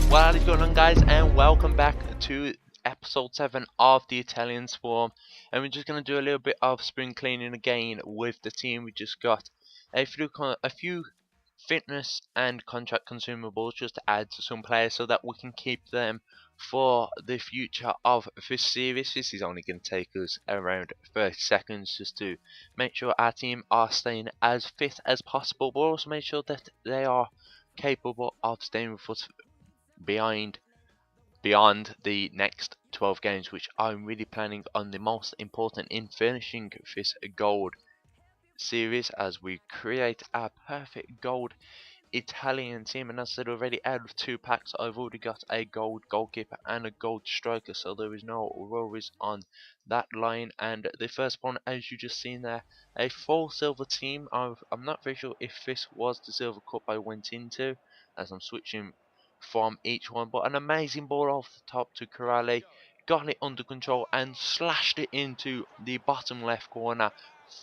What is going on, guys, and welcome back to episode 7 of the Italian Swarm. And we're just going to do a little bit of spring cleaning again with the team. We just got a few fitness and contract consumables just to add to some players so that we can keep them for the future of this series. This is only going to take us around 30 seconds just to make sure our team are staying as fit as possible, but also make sure that they are capable of staying with us beyond the next 12 games, which I'm really planning on the most important in finishing this gold series as we create our perfect gold Italian team. And as I said already, out of 2 packs I've already got a gold goalkeeper and a gold striker, so there is no worries on that line. And the first one, as you just seen there, a full silver team. I'm not very sure if this was the silver cup I went into, as I'm switching from each one, but an amazing ball off the top to Corrali, got it under control and slashed it into the bottom left corner.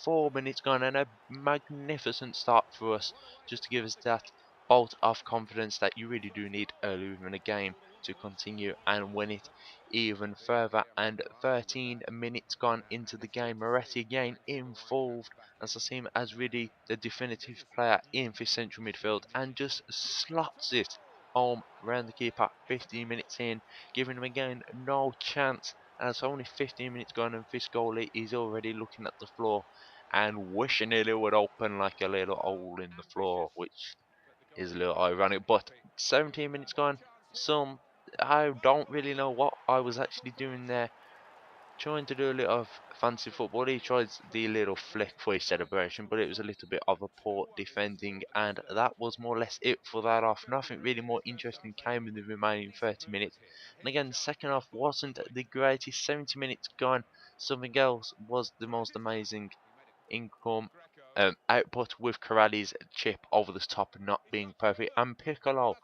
4 minutes gone, and a magnificent start for us, just to give us that bolt of confidence that you really do need early in a game to continue and win it even further. And 13 minutes gone into the game, Moretti again involved, as I see him as really the definitive player in this central midfield, and just slots it home round the keeper 15 minutes in, giving him again no chance. And it's only 15 minutes gone, and this goalie is already looking at the floor and wishing it would open like a little hole in the floor, which is a little ironic. But 17 minutes gone, I don't really know what I was actually doing there, trying to do a little of fancy football. He tried the little flick for his celebration, but it was a little bit of a poor defending, and that was more or less it for that half. Nothing really more interesting came in the remaining 30 minutes. And again, the second half wasn't the greatest. 70 minutes gone, something else was the most amazing income output, with Corrali's chip over the top not being perfect, and Piccolo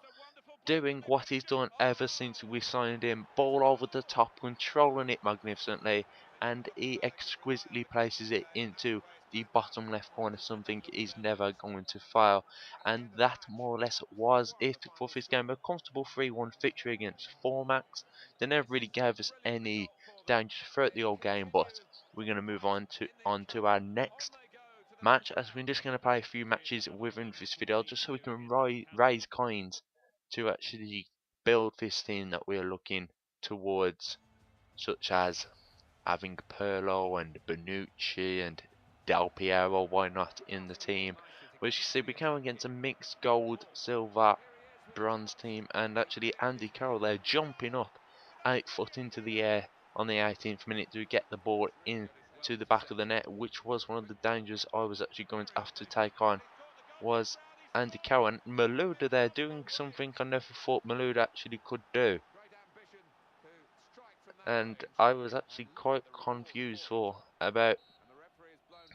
doing what he's done ever since we signed him. Ball over the top, controlling it magnificently, and he exquisitely places it into the bottom left corner, something he's never going to fail. And that more or less was it for this game. A comfortable 3-1 victory against Formax. They never really gave us any danger throughout the whole game, but we're going to move on to our next match, as we're just going to play a few matches within this video just so we can raise coins to actually build this team that we're looking towards, such as having Pirlo and Bonucci and Del Piero, why not, in the team. Which you see, we come against a mixed gold, silver, bronze team, and actually Andy Carroll there jumping up 8 foot into the air on the 18th minute to get the ball into the back of the net, which was one of the dangers I was actually going to have to take on, was Andy Carroll. And Malouda there doing something I never thought Malouda actually could do. And I was actually quite confused for about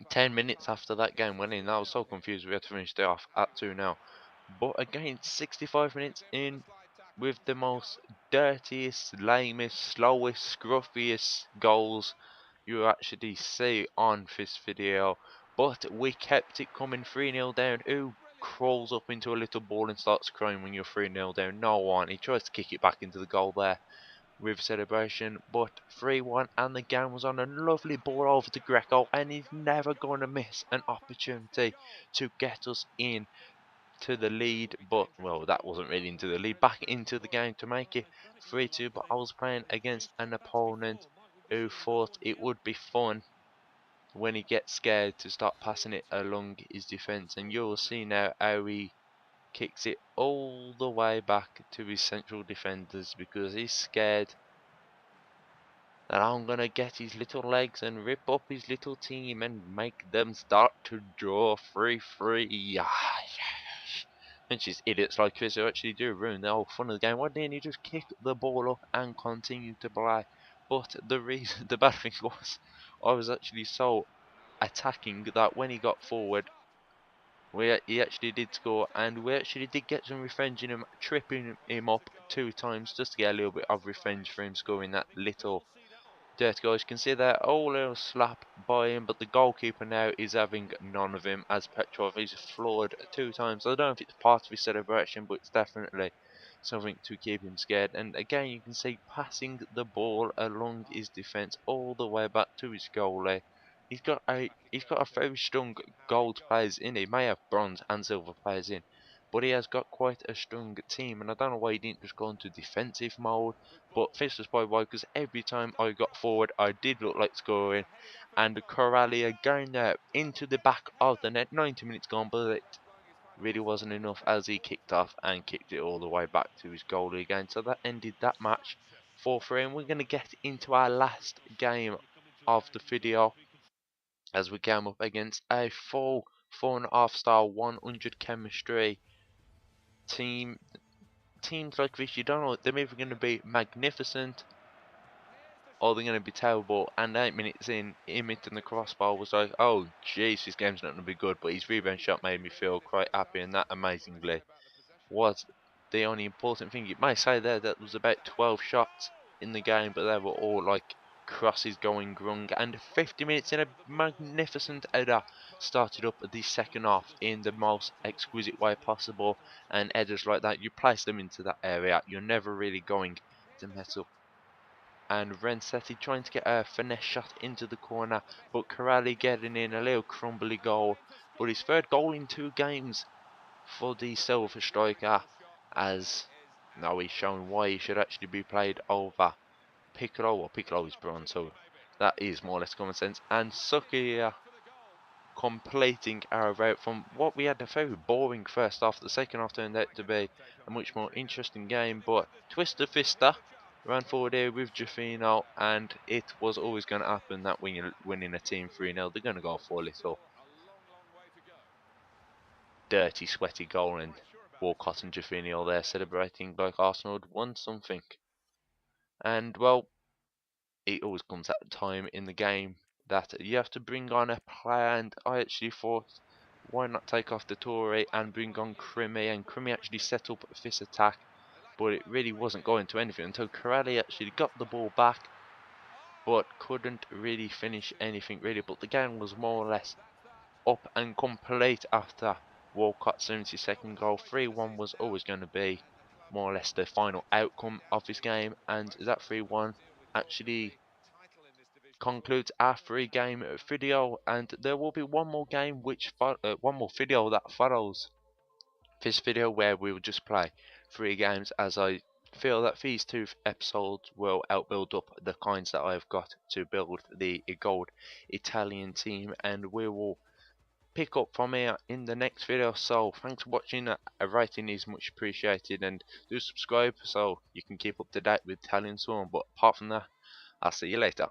10 minutes after that game went in. I was so confused we had to finish it off at 2-0. But again, 65 minutes in, with the most dirtiest, lamest, slowest, scruffiest goals you actually see on this video. But we kept it coming. 3-0 down. Who crawls up into a little ball and starts crying when you're 3-0 down? No one. He tries to kick it back into the goal there with celebration, but 3-1, and the game was on. A lovely ball over to Greco, and he's never going to miss an opportunity to get us in to the lead. But well, that wasn't really into the lead, back into the game to make it 3-2. But I was playing against an opponent who thought it would be fun when he gets scared to start passing it along his defence, and you'll see now how he kicks it all the way back to his central defenders, because he's scared that I'm going to get his little legs and rip up his little team and make them start to draw 3-3. Which is idiots like Chris who actually do ruin the whole fun of the game. Why didn't he just kick the ball up and continue to play? But the bad thing was, I was actually so attacking that when he got forward, he actually did score, and we actually did get some revenge in him, tripping him up 2 times just to get a little bit of revenge for him scoring that little dirty goal. As you can see there, oh, little slap by him, but the goalkeeper now is having none of him, as Petrov is floored 2 times. I don't know if it's part of his celebration, but it's definitely something to keep him scared. And again, you can see passing the ball along his defence all the way back to his goalie. He's got a very strong gold players in. He may have bronze and silver players in, but he has got quite a strong team. And I don't know why he didn't just go into defensive mode. But this was probably why, because every time I got forward, I did look like scoring. And Corelli again there into the back of the net. 90 minutes gone, but it really wasn't enough as he kicked off and kicked it all the way back to his goalie again. So that ended that match 4-3, and we're going to get into our last game of the video as we came up against a full 4.5 star 100 chemistry team. Teams like this, you don't know, they're either going to be magnificent or they're going to be terrible. And 8 minutes in, him hitting the crossbar was like, oh jeez, this game's not going to be good. But his rebound shot made me feel quite happy, and that amazingly was the only important thing. You may say there that there was about 12 shots in the game, but they were all like crosses going wrong. And 50 minutes in, a magnificent header started up the second half in the most exquisite way possible. And headers like that, you place them into that area, you're never really going to mess up. And Rensetti trying to get a finesse shot into the corner, but Corelli getting in a little crumbly goal. But his third goal in 2 games for the silver striker, as now he's showing why he should actually be played over Piccolo. Well, Piccolo is bronze, so that is more or less common sense. And Sukia completing our route from what we had a very boring first half. The second half turned out to be a much more interesting game, but Twister Fister ran forward here with Jafino, and it was always going to happen that winning a team 3-0, they're going to go for a little dirty, sweaty goal, and Walcott and Jafino there celebrating like Arsenal had won something. And well, it always comes at a time in the game that you have to bring on a player, and I actually thought, why not take off the Toure and bring on Crimi, and Crimi actually set up this attack, but it really wasn't going to anything until Corelli actually got the ball back, but couldn't really finish anything really. But the game was more or less up and complete after Walcott's 72nd goal. 3-1 was always going to be more or less the final outcome of this game, and that 3-1 actually concludes our 3-game video. And there will be one more game one more video that follows this video, where we will just play 3 games, as I feel that these 2 episodes will help build up the coins that I've got to build the gold Italian team, and we will pick up from here in the next video. So thanks for watching. A rating is much appreciated, and do subscribe so you can keep up to date with Italian Swarm. But apart from that, I'll see you later.